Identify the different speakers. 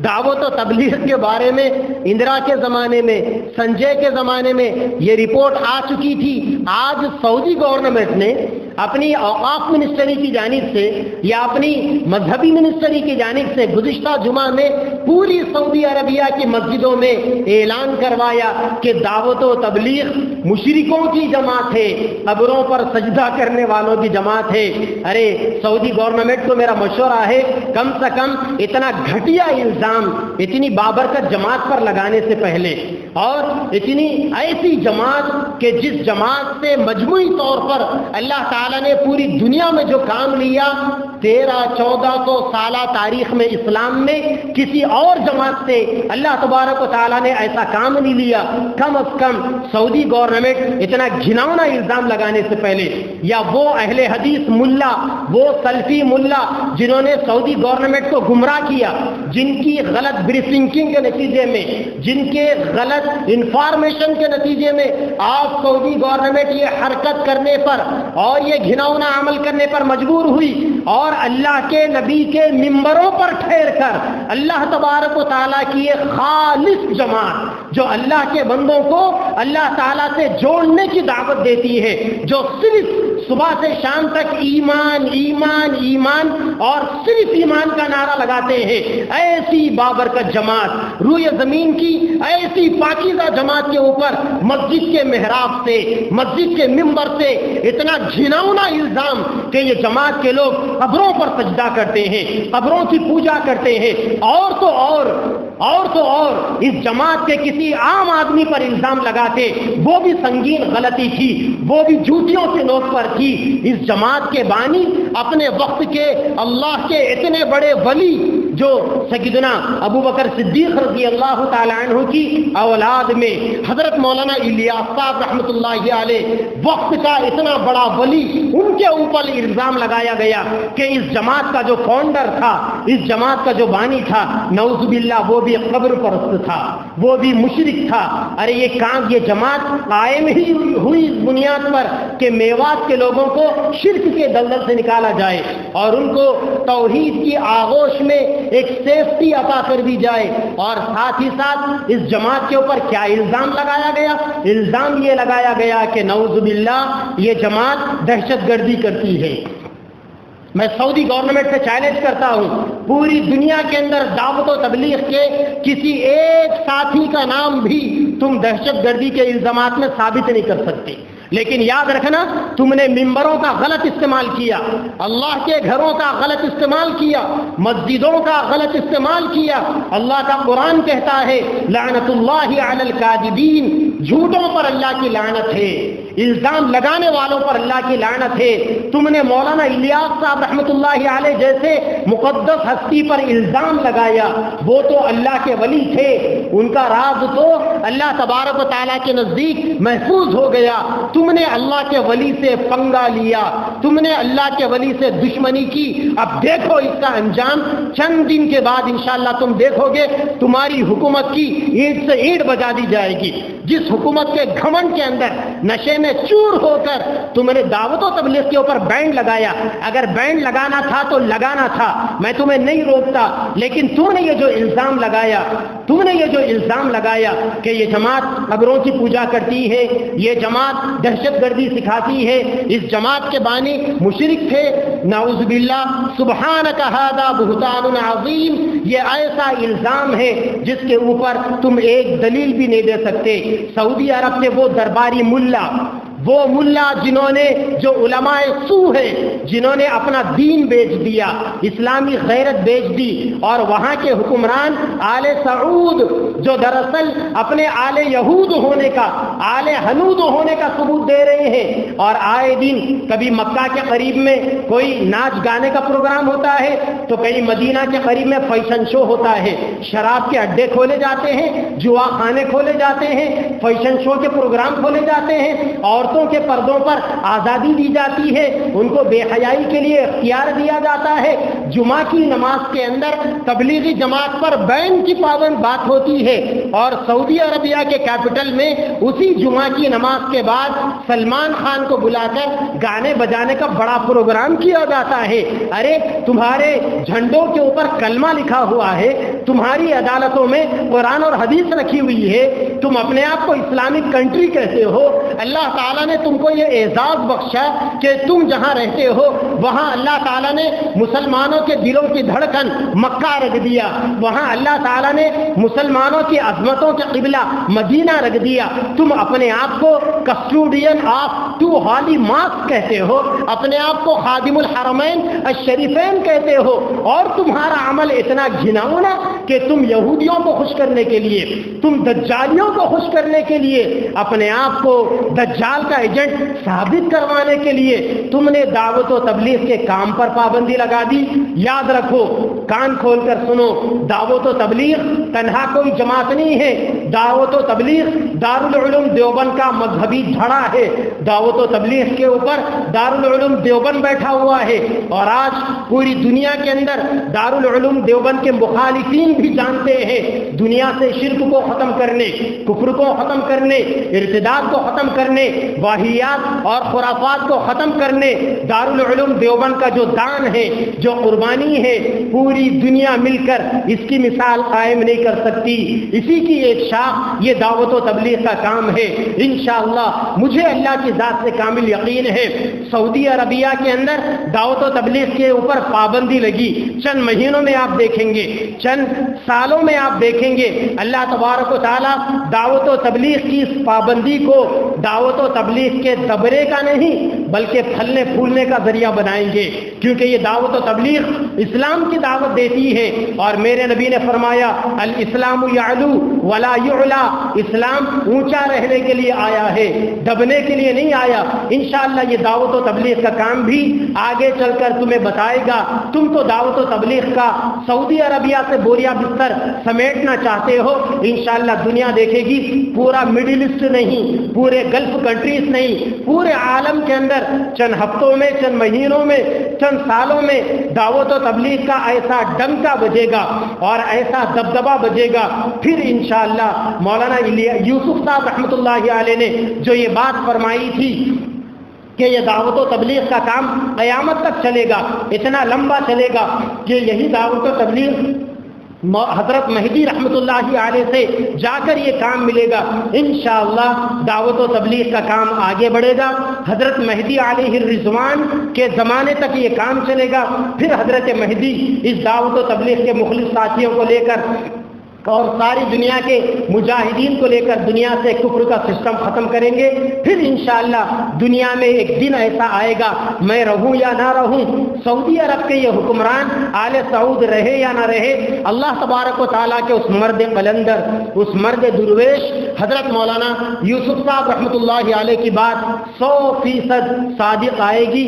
Speaker 1: دعوت و تبلیغ کے بارے میں اندرا کے زمانے میں، سنجے کے زمانے میں یہ رپورٹ آ چکی تھی۔ آج سعودی گورنمنٹ نے اپنی اوقاف منسٹری کی جانب سے یا اپنی مذہبی منسٹری کی جانب سے گزشتہ جمعہ میں پوری سعودی عربیہ کی مسجدوں میں اعلان کروایا کہ دعوت و تبلیغ مشرکوں کی جماعت ہے، قبروں پر سجدہ کرنے والوں کی جماعت ہے۔ ارے سعودی گورنمنٹ کو میرا مشورہ ہے کم سے کم اتنا گھٹیا الزام اتنی بابرکت جماعت پر لگانے سے پہلے، اور اتنی ایسی جماعت کہ جس جماعت سے مجموعی طور پر اللہ تعالیٰ نے پوری دنیا میں جو کام لیا 1300-1400 سالہ تاریخ میں اسلام میں کسی اور جماعت سے اللہ تبارک و تعالیٰ نے ایسا کام نہیں لیا۔ کم از کم سعودی گورنمنٹ اتنا گھناؤنا الزام لگانے سے پہلے، یا وہ اہل حدیث ملا، وہ سلفی ملا جنہوں نے سعودی گورنمنٹ کو گمراہ کیا، جن کی غلط بریفنگنگ کے نتیجے میں، جن کے غلط انفارمیشن کے نتیجے میں آج سعودی گورنمنٹ یہ حرکت کرنے پر اور یہ گھناؤنا عمل کرنے پر مجبور ہوئی، اور اللہ کے نبی کے ممبروں پر ٹھہر کر اللہ تبارک و تعالیٰ کی ایک خالص جماعت جو اللہ کے بندوں کو اللہ تعالیٰ سے جوڑنے کی دعوت دیتی ہے، جو صرف صبح سے شام تک ایمان ایمان ایمان اور صرف ایمان کا نعرہ لگاتے ہیں، ایسی بابرکت جماعت روئے زمین کی ایسی پاکیزہ جماعت کے اوپر مسجد کے محراب سے، مسجد کے ممبر سے اتنا گھناؤنا الزام کہ یہ جماعت کے لوگ قبروں پر سجدہ کرتے ہیں، قبروں کی پوجا کرتے ہیں، اور تو اور اس جماعت کے کسی عام آدمی پر الزام لگاتے، وہ بھی سنگین غلطی تھی، وہ بھی جوتیوں کے نوک پر تھی۔ اس جماعت کے بانی اپنے وقت کے اللہ کے اتنے بڑے ولی جو سیدنا ابو بکر صدیق رضی اللہ تعالی عنہ کی اولاد میں حضرت مولانا الیاس صاحب رحمۃ اللہ علیہ، وقت کا اتنا بڑا ولی، ان کے اوپر الزام لگایا گیا کہ اس جماعت کا جو فاؤنڈر تھا، اس جماعت کا جو بانی تھا، نعوذ باللہ وہ بھی قبر پرست تھا، وہ بھی مشرک تھا۔ ارے یہ کام، یہ جماعت قائم ہی ہوئی اس بنیاد پر کہ میوات کے لوگوں کو شرک کے دلدل سے نکالا جائے اور ان کو توحید کی آغوش میں ایک سیفٹی عطا کر دی جائے، اور ساتھ ہی ساتھ اس جماعت کے اوپر کیا الزام لگایا گیا؟ الزام یہ لگایا گیا کہ نعوذ باللہ یہ جماعت دہشت گردی کرتی ہے۔ میں سعودی گورنمنٹ سے چیلنج کرتا ہوں، پوری دنیا کے اندر دعوت و تبلیغ کے کسی ایک ساتھی کا نام بھی تم دہشت گردی کے الزامات میں ثابت نہیں کر سکتے، لیکن یاد رکھنا تم نے ممبروں کا غلط استعمال کیا، اللہ کے گھروں کا غلط استعمال کیا، مسجدوں کا غلط استعمال کیا۔ اللہ کا قرآن کہتا ہے لعنت اللہ علی الکاذبین، جھوٹوں پر اللہ کی لعنت ہے، الزام لگانے والوں پر اللہ کی لعنت ہے۔ تم نے مولانا الیاس صاحب رحمۃ اللہ علیہ جیسے مقدس ہستی پر الزام لگایا، وہ تو اللہ کے ولی تھے، ان کا راز تو اللہ تبارک و تعالیٰ کے نزدیک محفوظ ہو گیا۔ تم نے اللہ کے ولی سے پنگا لیا، تم نے اللہ کے ولی سے دشمنی کی۔ اب دیکھو اس کا انجام، چند دن کے بعد انشاءاللہ تم دیکھو گے تمہاری حکومت کی اینٹ سے اینٹ بجا دی جائے گی۔ جس حکومت کے گھمنڈ کے اندر نشے میں چور ہو کر تم نے دعوت و تبلیغ کے اوپر بینڈ لگایا، اگر بینڈ لگانا تھا تو لگانا تھا، میں تمہیں نہیں روکتا، لیکن تم نے یہ جو الزام لگایا کہ یہ جماعت قبروں کی پوجا کرتی ہے، یہ جماعت دہشت گردی سکھاتی ہے، اس جماعت کے بانی مشرک تھے، نعوذ باللہ، سبحانک ھذا بہتان عظیم، یہ ایسا الزام ہے جس کے اوپر تم ایک دلیل بھی نہیں دے سکتے۔ سعودی عرب کے وہ درباری ملا جنہوں نے جو علماء سو ہیں، جنہوں نے اپنا دین بیچ دیا، اسلامی غیرت بیچ دی، اور وہاں کے حکمران آل سعود جو دراصل اپنے آل یہود ہونے کا، آل ہنود ہونے کا ثبوت دے رہے ہیں، اور آئے دن کبھی مکہ کے قریب میں کوئی ناچ گانے کا پروگرام ہوتا ہے تو کہیں مدینہ کے قریب میں فیشن شو ہوتا ہے، شراب کے اڈے کھولے جاتے ہیں، جوا خانے کھولے جاتے ہیں، فیشن شو کے پروگرام کھولے جاتے ہیں، اور عورتوں کے پردوں پر آزادی دی جاتی ہے، ان کو بے حیائی کے لیے اختیار دیا جاتا ہے، جمعہ کی نماز کے اندر تبلیغی جماعت پر بین کی پابند بات ہوتی ہے، اور سعودی عربیہ کے کیپٹل میں اسی جمعہ کی نماز کے بعد سلمان خان کو بلا کر گانے بجانے کا بڑا پروگرام کیا جاتا ہے۔ ارے تمہارے جھنڈوں کے اوپر کلمہ لکھا ہوا ہے، تمہاری عدالتوں میں قرآن اور حدیث رکھی ہوئی ہے، تم اپنے آپ کو اسلامک کنٹری کہتے ہو۔ اللہ تعالیٰ نے تم کو یہ اعزاز بخشا کہ تم جہاں رہتے ہو وہاں اللہ تعالیٰ نے مسلمانوں کے دلوں کی دھڑکن مکہ رکھ دیا، وہاں اللہ تعالیٰ نے مسلمانوں کی عظمتوں کے قبلہ مدینہ رکھ دیا۔ تم اپنے آپ کو کسٹوڈین آف ٹو ہالی ماسک کہتے ہو، اپنے آپ کو خادم الحرمین الشریفین کہتے ہو، اور تمہارا عمل اتنا گھناؤنا کہ تم یہودیوں کو خوش کرنے کے لیے، تم دجالیوں کو خوش کرنے کے لیے، اپنے آپ کو دجال کا ایجنٹ ثابت کروانے کے لیے تم نے دعوت و تبلیغ کے کام پر پابندی لگا دی۔ یاد رکھو، کان کھول کر سنو، دعوت و تبلیغ تنہا کوئی جماعت نہیں ہے، دعوت و تبلیغ دارالعلوم دیوبند کا مذہبی دھڑا ہے۔ دعوت و تبلیغ کے اوپر دارالعلوم دیوبند بیٹھا ہوا ہے، اور آج پوری دنیا کے اندر دارالعلوم دیوبند کے مخالفین بھی جانتے ہیں دنیا سے شرک کو ختم کرنے، کفر کو ختم کرنے، ارتداد کو ختم کرنے، واہیات اور خرافات کو ختم کرنے دارالعلوم دیوبند کا جو دان ہے، جو قربانی ہے، پوری دنیا مل کر اس کی مثال قائم نہیں کر سکتی۔ اسی کی ایک شاخ یہ دعوت و تبلیغ کا کام ہے۔ انشاءاللہ مجھے اللہ کی ذات سے کامل یقین ہے، سعودی عربیہ کے اندر دعوت و تبلیغ کے اوپر پابندی لگی، چند مہینوں میں آپ دیکھیں گے، چند سالوں میں آپ دیکھیں گے اللہ تبارک و تعالیٰ دعوت و تبلیغ کی اس پابندی کو دعوت و تبلیغ کے دبرے کا نہیں بلکہ پھلنے پھولنے کا ذریعہ بنائیں گے، کیونکہ یہ دعوت و تبلیغ اسلام کی دعوت دیتی ہے، اور میرے نبی نے فرمایا الاسلام یعلو ولا یعلا، اسلام اونچا رہنے کے لیے آیا ہے، دبنے کے لیے نہیں آیا۔ انشاءاللہ یہ دعوت و تبلیغ کا کام بھی آگے چل کر تمہیں بتائے گا۔ تم تو دعوت و تبلیغ کا سعودی عربیہ سے بوریا بستر سمیٹنا چاہتے ہو، انشاءاللہ دنیا دیکھے گی، پورا مڈل ایسٹ نہیں، پورے گلف کنٹریز نہیں، پورے عالم کے اندر چند ہفتوں میں، چند مہینوں میں، چند سالوں میں دعوت و تبلیغ کا ایسا ڈنکا بجے گا اور ایسا دبدبا بجے گا، پھر انشاءاللہ مولانا یوسف صاحب رحمۃ اللہ علیہ نے جو یہ بات فرمائی تھی کہ یہ دعوت و تبلیغ کا کام قیامت تک چلے گا، اتنا لمبا چلے گا کہ یہی دعوت و تبلیغ حضرت مہدی رحمۃ اللہ علیہ سے جا کر یہ کام ملے گا۔ انشاءاللہ دعوت و تبلیغ کا کام آگے بڑھے گا، حضرت مہدی علیہ الرضوان کے زمانے تک یہ کام چلے گا، پھر حضرت مہدی اس دعوت و تبلیغ کے مخلص ساتھیوں کو لے کر اور ساری دنیا کے مجاہدین کو لے کر دنیا سے کفر کا سسٹم ختم کریں گے۔ پھر انشاءاللہ دنیا میں ایک دن ایسا آئے گا، میں رہوں یا نہ رہوں، سعودی عرب کے یہ حکمران آل سعود رہے یا نہ رہے، اللہ تبارک و تعالیٰ کے اس مرد قلندر، اس مرد درویش حضرت مولانا یوسف صاحب رحمۃ اللہ علیہ کی بات 100% صادق آئے گی۔